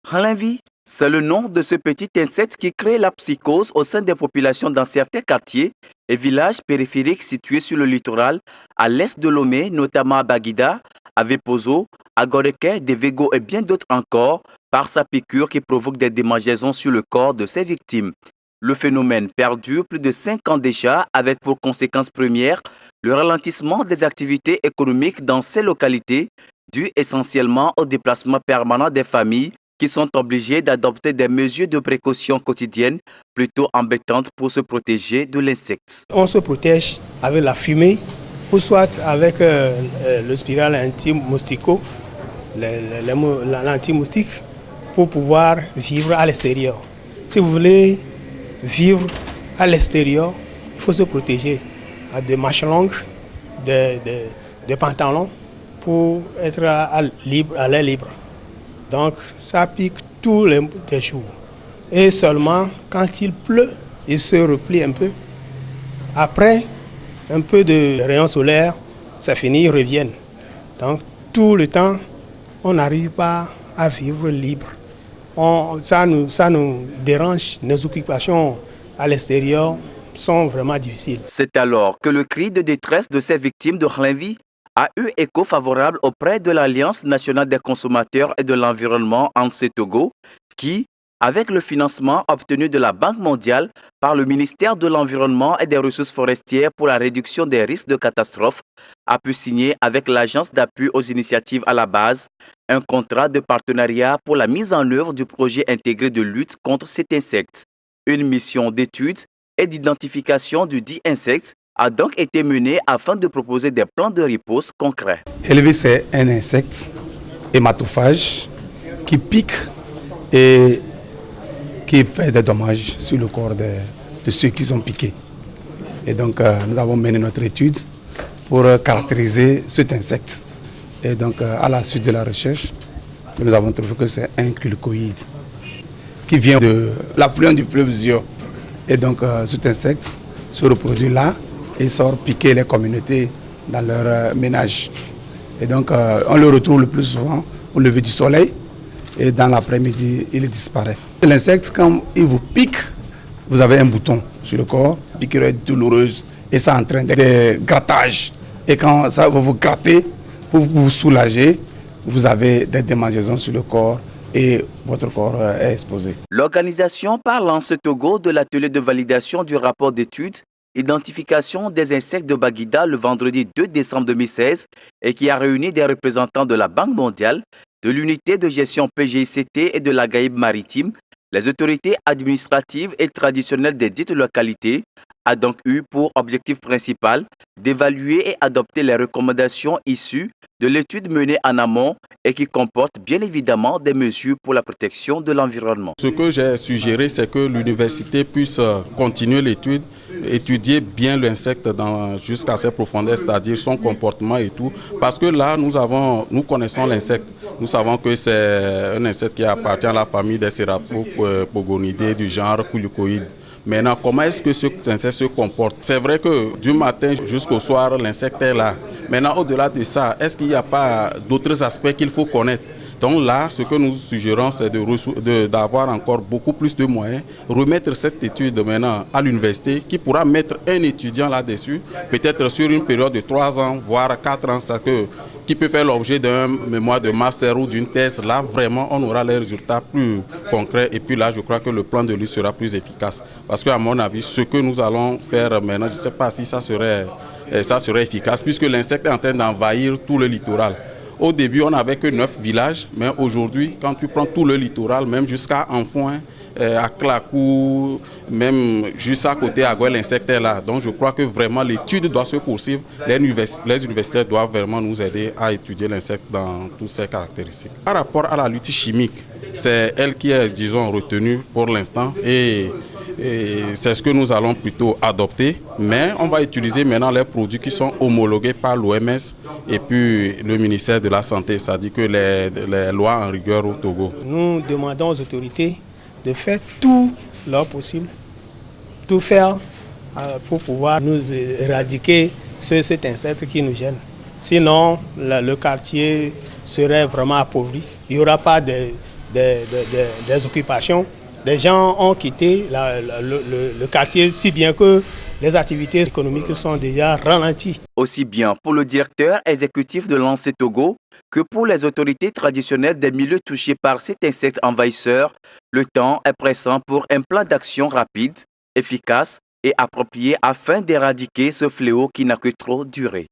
Ralinvi, c'est le nom de ce petit insecte qui crée la psychose au sein des populations dans certains quartiers et villages périphériques situés sur le littoral, à l'est de Lomé, notamment à Baguida, à Vepozo, à Goreke, Devego et bien d'autres encore, par sa piqûre qui provoque des démangeaisons sur le corps de ses victimes. Le phénomène perdure plus de 5 ans déjà avec pour conséquence première le ralentissement des activités économiques dans ces localités, dû essentiellement au déplacement permanent des familles qui sont obligées d'adopter des mesures de précaution quotidiennes plutôt embêtantes pour se protéger de l'insecte. On se protège avec la fumée ou soit avec le spiral anti-moustico, l'anti-moustique, pour pouvoir vivre à l'extérieur. Si vous voulez vivre à l'extérieur, il faut se protéger à des manches longues, des pantalons pour être à l'air libre. Donc ça pique tous les jours. Et seulement quand il pleut, il se replie un peu. Après, un peu de rayons solaires, ça finit, ils reviennent. Donc tout le temps, on n'arrive pas à vivre libre. Ça nous dérange, nos occupations à l'extérieur sont vraiment difficiles. C'est alors que le cri de détresse de ces victimes de Ralinvi a eu écho favorable auprès de l'Alliance nationale des consommateurs et de l'environnement ANSETOGO qui, avec le financement obtenu de la Banque mondiale par le ministère de l'Environnement et des Ressources forestières pour la réduction des risques de catastrophe, a pu signer avec l'Agence d'appui aux initiatives à la base un contrat de partenariat pour la mise en œuvre du projet intégré de lutte contre cet insecte. Une mission d'étude et d'identification du dit insecte a donc été menée afin de proposer des plans de riposte concrets. Ralinvi, c'est un insecte hématophage qui pique et qui fait des dommages sur le corps de ceux qui sont piqués. Et donc nous avons mené notre étude pour caractériser cet insecte. Et donc à la suite de la recherche, nous avons trouvé que c'est un culcoïde qui vient de l'affluent du fleuve Zio. Et donc cet insecte se reproduit là et sort piquer les communautés dans leur ménage. Et donc on le retrouve le plus souvent au lever du soleil et dans l'après-midi il disparaît. L'insecte, quand il vous pique, vous avez un bouton sur le corps, la piqûre est douloureuse et ça entraîne des grattages. Et quand ça va vous gratter, pour vous soulager, vous avez des démangeaisons sur le corps et votre corps est exposé. L'organisation par l'ANSETOGO de l'atelier de validation du rapport d'étude identification des insectes de Baguida le vendredi 2 décembre 2016 et qui a réuni des représentants de la Banque mondiale, de l'unité de gestion PGICT et de la Gaïbe maritime, les autorités administratives et traditionnelles des dites localités, a donc eu pour objectif principal d'évaluer et adopter les recommandations issues de l'étude menée en amont et qui comporte bien évidemment des mesures pour la protection de l'environnement. Ce que j'ai suggéré, c'est que l'université puisse continuer l'étude, étudier bien l'insecte jusqu'à ses profondeurs, c'est-à-dire son comportement et tout. Parce que là, nous connaissons l'insecte. Nous savons que c'est un insecte qui appartient à la famille des Cerapogonidés du genre Culcoïde. Maintenant, comment est-ce que cet insecte se comporte? C'est vrai que du matin jusqu'au soir, l'insecte est là. Maintenant, au-delà de ça, est-ce qu'il n'y a pas d'autres aspects qu'il faut connaître? Donc là, ce que nous suggérons, c'est d'avoir encore beaucoup plus de moyens, remettre cette étude maintenant à l'université qui pourra mettre un étudiant là-dessus, peut-être sur une période de 3 ans, voire 4 ans, qui peut faire l'objet d'un mémoire de master ou d'une thèse. Là, vraiment, on aura les résultats plus concrets. Et puis là, je crois que le plan de lutte sera plus efficace. Parce qu'à mon avis, ce que nous allons faire maintenant, je ne sais pas si ça serait efficace, puisque l'insecte est en train d'envahir tout le littoral. Au début, on n'avait que 9 villages, mais aujourd'hui, quand tu prends tout le littoral, même jusqu'à Anfouin, à Clacou, même juste à côté à Gouel, l'insecte est là. Donc je crois que vraiment l'étude doit se poursuivre. Les universitaires doivent vraiment nous aider à étudier l'insecte dans toutes ses caractéristiques. Par rapport à la lutte chimique, c'est elle qui est, disons, retenue pour l'instant et c'est ce que nous allons plutôt adopter. Mais on va utiliser maintenant les produits qui sont homologués par l'OMS et puis le ministère de la Santé, c'est-à-dire que les lois en rigueur au Togo. Nous demandons aux autorités de faire tout leur possible, tout faire pour pouvoir nous éradiquer cet insecte qui nous gêne. Sinon, le quartier serait vraiment appauvri. Il n'y aura pas de des occupations. Les gens ont quitté le quartier, si bien que les activités économiques sont déjà ralenties. Aussi bien pour le directeur exécutif de l'ANSEE Togo que pour les autorités traditionnelles des milieux touchés par cet insecte envahisseur, le temps est pressant pour un plan d'action rapide, efficace et approprié afin d'éradiquer ce fléau qui n'a que trop duré.